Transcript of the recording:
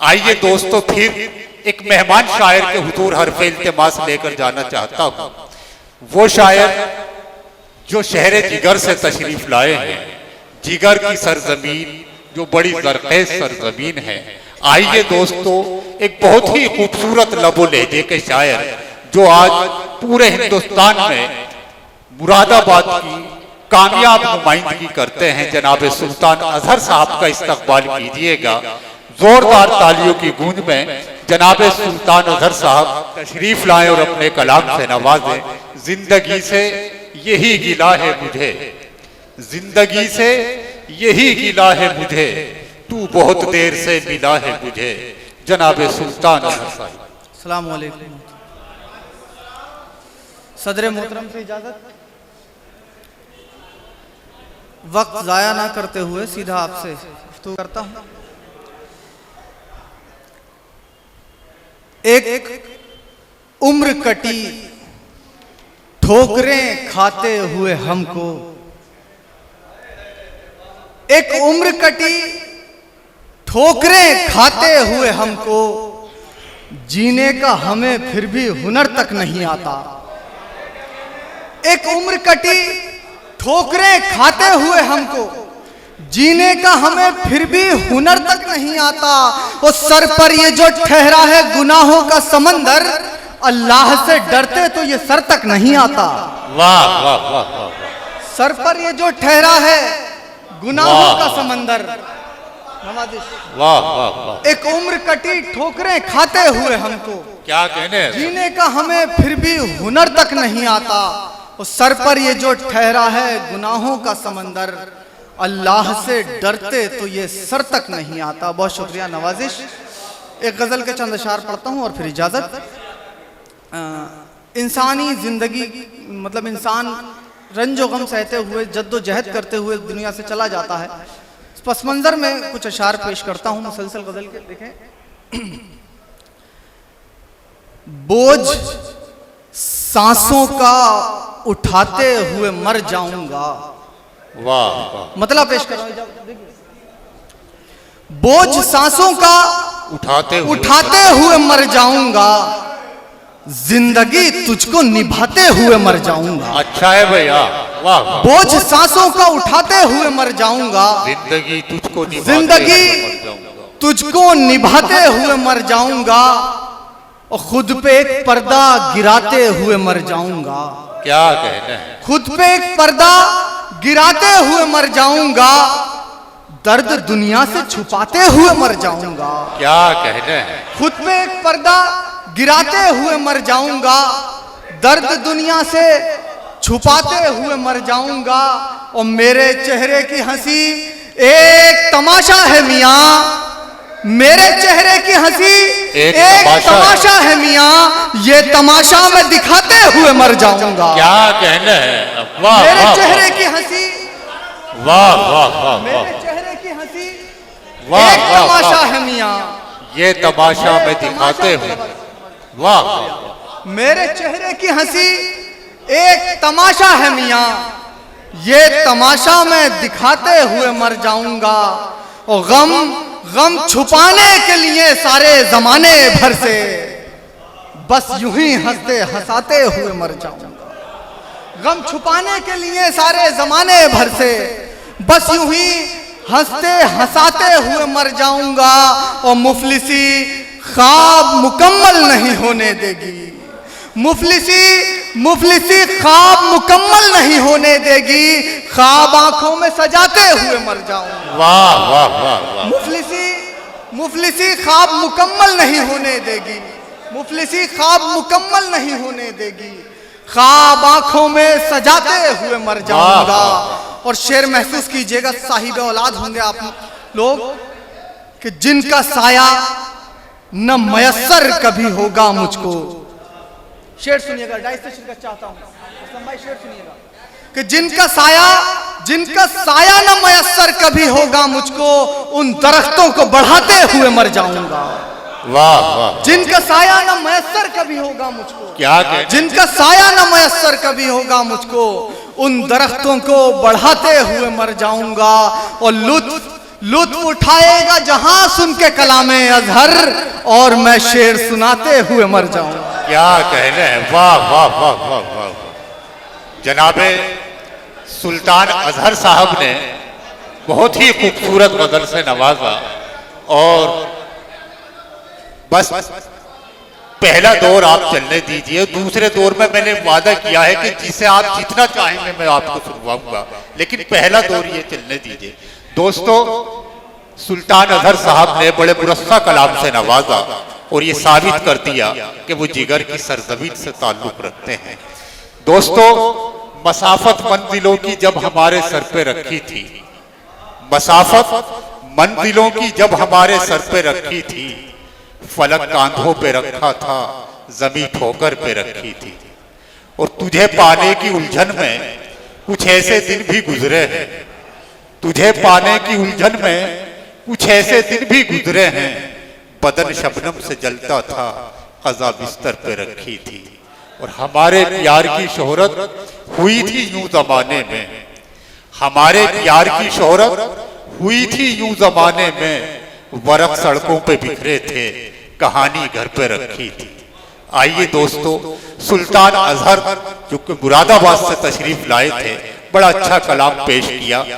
आइए दोस्तों, फिर एक मेहमान शायर के हुजूर हरफ इल्तिमास लेकर जाना चाहता हूं। वो शायर जो शहर जिगर से तशरीफ लाए हैं, जिगर की सरजमीन जो बड़ी जरखेज सरजमीन है। आइए दोस्तों, एक बहुत ही खूबसूरत लबो लहजे के शायर जो आज पूरे हिंदुस्तान में मुरादाबाद की कामयाब नुमाइंदगी करते हैं, जनाब सुल्तान अजहर साहब का इस्तकबाल कीजिएगा जोरदार तालियों की गूंज में। जनाब सुल्तान अजहर साहब तशरीफ लाएं और अपने कलाम से नवाजें। जिंदगी से यही गिला है मुझे, जिंदगी से यही गिला है मुझे, तू बहुत देर से मिला है मुझे। जनाब सुल्तान अजहर साहब। अस्सलाम वालेकुम। सदर मोहतरम से इजाजत। वक्त जाया ना करते हुए सीधा आपसे गुफ्तगू करता हूं। एक उम्र कटी ठोकरें खाते हुए हमको, एक उम्र कटी ठोकरें खाते हुए हमको, जीने का हमें फिर भी हुनर तक नहीं आता। एक उम्र कटी ठोकरें खाते हुए हमको, जीने का हमें फिर भी हुनर तक नहीं आता। वो सर पर ये जो ठहरा है गुनाहों का समंदर, अल्लाह से डरते तो ये सर तक नहीं आता। वाह वाह वाह वाह। सर पर ये जो ठहरा है गुनाहों का समंदर, वाह वाह वाह। एक उम्र कटी ठोकरें खाते हुए हमको, क्या कहने हैं? जीने का हमें फिर भी हुनर तक नहीं आता। उस सर पर ये जो ठहरा है गुनाहों का समंदर, अल्लाह से डरते तो ये सर तक नहीं आता। बहुत शुक्रिया, नवाजिश। एक गजल के चंद अशार पढ़ता हूँ और फिर इजाजत। इंसानी जिंदगी मतलब इंसान रंजो गम सहते हुए जद्दोजहद करते हुए दुनिया से चला जाता है। इस पस मंजर में कुछ अशार पेश करता हूँ मुसलसल गजल के। देखें, बोझ सांसों का उठाते हुए मर जाऊंगा। वाह। मतलब पेश कर रहा हूं। बोझ सांसों का उठाते हुए मर जाऊंगा, जिंदगी तुझको निभाते हुए मर जाऊंगा। अच्छा है भैया, वाह। बोझ सांसों का उठाते हुए मर जाऊंगा, जिंदगी तुझको निभाते हुए मर जाऊंगा, और खुद पे एक पर्दा गिराते हुए मर जाऊंगा। क्या कहना है? खुद पे एक पर्दा गिराते हुए मर जाऊंगा, दर्द दुनिया से छुपाते हुए मर जाऊंगा। क्या कहना है? खुद पे एक पर्दा गिराते हुए मर जाऊंगा, दर्द दुनिया से छुपाते हुए मर जाऊंगा। और मेरे चेहरे की हंसी एक तमाशा है मियां, मेरे चेहरे की हंसी एक तमाशा है मियां, ये तमाशा मैं दिखाते हुए मर जाऊंगा। क्या कहना है? वाह। मेरे चेहरे की हंसी, वाह वाह वाह। मेरे चेहरे की हंसी वाह एक तमाशा है मियां, ये तमाशा मैं दिखाते हुए। वाह। मेरे चेहरे की हंसी एक तमाशा है मियां, ये तमाशा मैं दिखाते हुए मर जाऊंगा। और गम छुपाने के लिए सारे जमाने भर से, बस यूं ही हंसते हंसाते हुए मर जाऊंगा। गम छुपाने के लिए सारे जमाने भर से, बस यूं ही हंसते हंसाते हुए मर जाऊंगा। और मुफलिसी ख्वाब मुकम्मल नहीं होने देगी, मुफलिसी ख्वाब मुकम्मल नहीं होने देगी, ख्वाब आंखों में सजाते हुए मर जाऊंगा। वाह वाह वाह। मुफलिसी ख्वाब मुकम्मल नहीं होने देगी, मुफलिसी ख्वाब मुकम्मल नहीं होने देगी, ख्वाब आंखों में सजाते हुए मर जाऊंगा। और शेर महसूस कीजिएगा, साहिब औलाद होंगे आप लोग, कि जिनका साया न मयस्सर कभी होगा मुझको। शेर सुनिएगा, डाइस से शिरकत चाहता हूं, शेर सुनिएगा कि जिनका साया न मयस्सर कभी होगा मुझको, उन दरख्तों को बढ़ाते हुए मर जाऊंगा। वाह वाह। जिनका साया न मयस्सर कभी होगा मुझको, क्या कहते? जिनका साया न मयस्सर कभी होगा मुझको, उन दरख्तों को बढ़ाते हुए मर जाऊंगा। और लुत्फ उठाएगा जहां सुन के कलामे अजहर, और मैं शेर सुनाते हुए मर जाऊंगा। क्या कहने हैं, वाह वाह वाह वाह वाह वाह। जनाबे सुल्तान अजहर साहब ने बहुत ही खूबसूरत गजल से नवाजा। और बस पहला दौर आप चलने दीजिए, दूसरे दौर में मैंने वादा किया है कि जिसे आप जितना चाहेंगे मैं आपको सुनवाऊंगा, लेकिन पहला दौर ये चलने दीजिए। दोस्तों, सुल्तान अजहर साहब ने बड़े मुरस्सा कलाम से नवाजा और ये साबित कर दिया कि वो जिगर की सरजमीन से ताल्लुक रखते हैं। दोस्तों, मसाफत मंजिलों की जब हमारे सर पे रखी थी, मसाफत मंजिलों की जब हमारे सर पे रखी थी, फलक कांधों पे रखा था, जमी ठोकर पे रखी थी। और तुझे पाने की उलझन में कुछ ऐसे दिन भी गुजरे हैं, तुझे पाने की उलझन में कुछ ऐसे दिन भी गुजरे हैं, बदन शबनम से जलता था, क़ज़ा बिस्तर पे रखी थी। और हमारे प्यार की शोहरत हुई थी यूं जमाने में, हमारे प्यार की शोहरत हुई थी यूं जमाने में, वरक सड़कों पे बिखरे थे, कहानी घर पे रखी थी। आइए दोस्तों, सुल्तान अजहर जो कि मुरादाबाद से तशरीफ लाए थे, बड़ा अच्छा कलाम पेश किया।